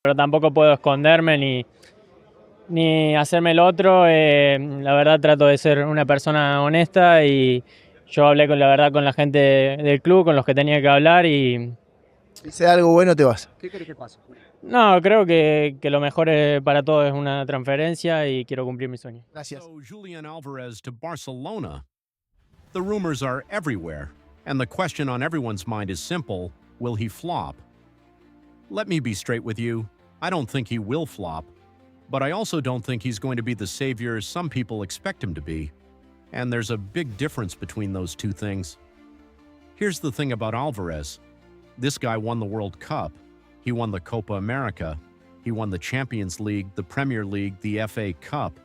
pero tampoco puedo esconderme ni hacerme el otro. La verdad trato de ser una persona honesta y yo hablé con la verdad con la gente del club, con los que tenía que hablar y Si sea algo bueno, te vas. ¿Qué querés que pase? no, creo que lo mejor para todos es una transferencia y quiero cumplir mi sueño. Gracias. So Julián Álvarez to Barcelona. The rumors are everywhere, and the question on everyone's mind is simple: will he flop? Let me be straight with you. I don't think he will flop, but I also don't think he's going to be the savior some people expect him to be. And there's a big difference between those two things. Here's the thing about Alvarez. This guy won the World Cup. He won the Copa America. He won the Champions League, the Premier League, the FA Cup.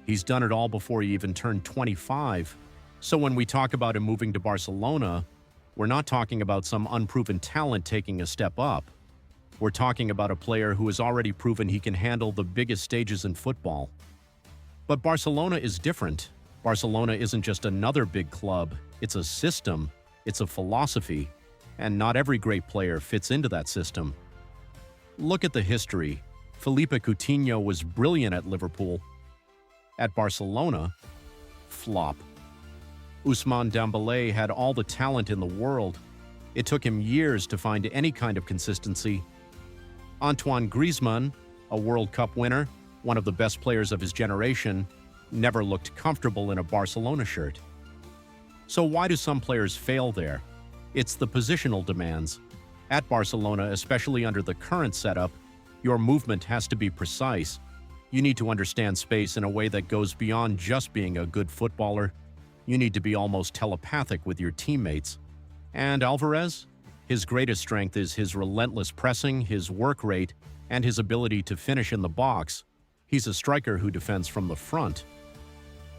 He's done it all before he even turned 25. So when we talk about him moving to Barcelona, we're not talking about some unproven talent taking a step up. We're talking about a player who has already proven he can handle the biggest stages in football. But Barcelona is different. Barcelona isn't just another big club. It's a system. It's a philosophy. And not every great player fits into that system. Look at the history. Felipe Coutinho was brilliant at Liverpool. At Barcelona, flop. Ousmane Dembélé had all the talent in the world. It took him years to find any kind of consistency. Antoine Griezmann, a World Cup winner, one of the best players of his generation, never looked comfortable in a Barcelona shirt. So why do some players fail there? It's the positional demands. At Barcelona, especially under the current setup, your movement has to be precise. You need to understand space in a way that goes beyond just being a good footballer. You need to be almost telepathic with your teammates. And Alvarez? His greatest strength is his relentless pressing, his work rate, and his ability to finish in the box. He's a striker who defends from the front.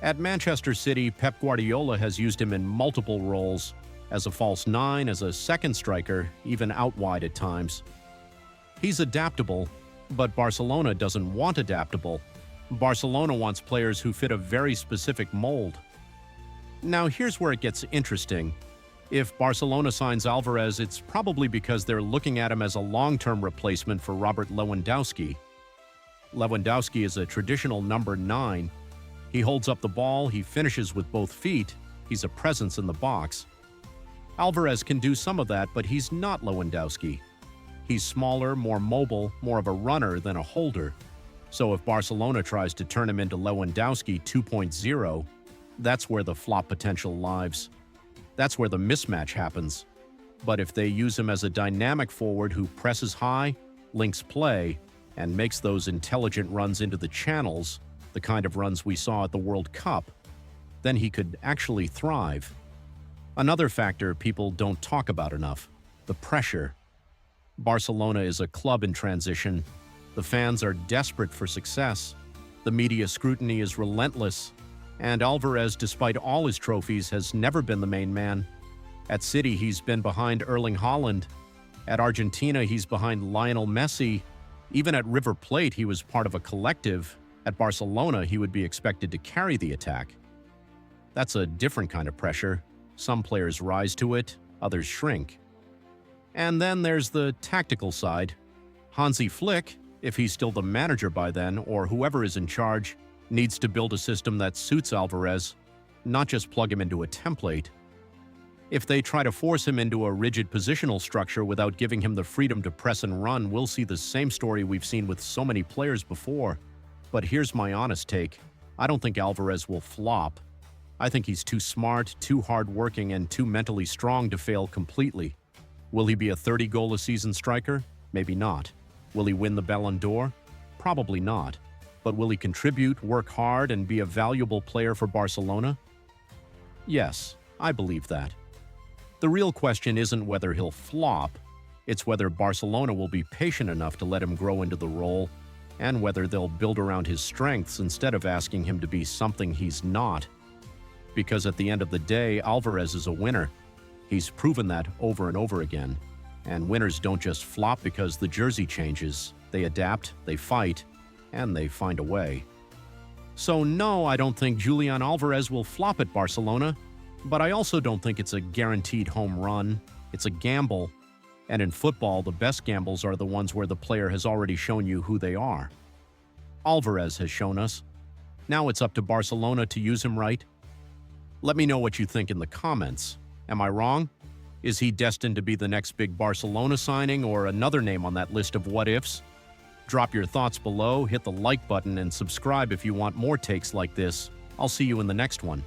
At Manchester City, Pep Guardiola has used him in multiple roles, as a false nine, as a second striker, even out wide at times. He's adaptable, but Barcelona doesn't want adaptable. Barcelona wants players who fit a very specific mold. Now here's where it gets interesting. If Barcelona signs Alvarez, it's probably because they're looking at him as a long-term replacement for Robert Lewandowski. Lewandowski is a traditional number 9. He holds up the ball, he finishes with both feet, he's a presence in the box. Alvarez can do some of that, but he's not Lewandowski. He's smaller, more mobile, more of a runner than a holder. So if Barcelona tries to turn him into Lewandowski 2.0, that's where the flop potential lies. That's where the mismatch happens. But if they use him as a dynamic forward who presses high, links play, and makes those intelligent runs into the channels, the kind of runs we saw at the World Cup, then he could actually thrive. Another factor people don't talk about enough: the pressure. Barcelona is a club in transition. The fans are desperate for success. The media scrutiny is relentless. And Alvarez, despite all his trophies, has never been the main man. At City, he's been behind Erling Haaland. At Argentina, he's behind Lionel Messi. Even at River Plate, he was part of a collective. At Barcelona, he would be expected to carry the attack. That's a different kind of pressure. Some players rise to it, others shrink. And then there's the tactical side. Hansi Flick, if he's still the manager by then, or whoever is in charge, needs to build a system that suits Alvarez, not just plug him into a template. If they try to force him into a rigid positional structure without giving him the freedom to press and run, we'll see the same story we've seen with so many players before. But here's my honest take. I don't think Alvarez will flop. I think he's too smart, too hard-working, and too mentally strong to fail completely. Will he be a 30-goal-a-season striker? Maybe not. Will he win the Ballon d'Or? Probably not. But will he contribute, work hard, and be a valuable player for Barcelona? Yes, I believe that. The real question isn't whether he'll flop, it's whether Barcelona will be patient enough to let him grow into the role, and whether they'll build around his strengths instead of asking him to be something he's not. Because at the end of the day, Alvarez is a winner. He's proven that over and over again. And winners don't just flop because the jersey changes. They adapt, they fight, and they find a way. So no, I don't think Julián Álvarez will flop at Barcelona, but I also don't think it's a guaranteed home run. It's a gamble. And in football, the best gambles are the ones where the player has already shown you who they are. Alvarez has shown us. Now it's up to Barcelona to use him right. Let me know what you think in the comments. Am I wrong? Is he destined to be the next big Barcelona signing or another name on that list of what-ifs? Drop your thoughts below, hit the like button, and subscribe if you want more takes like this. I'll see you in the next one.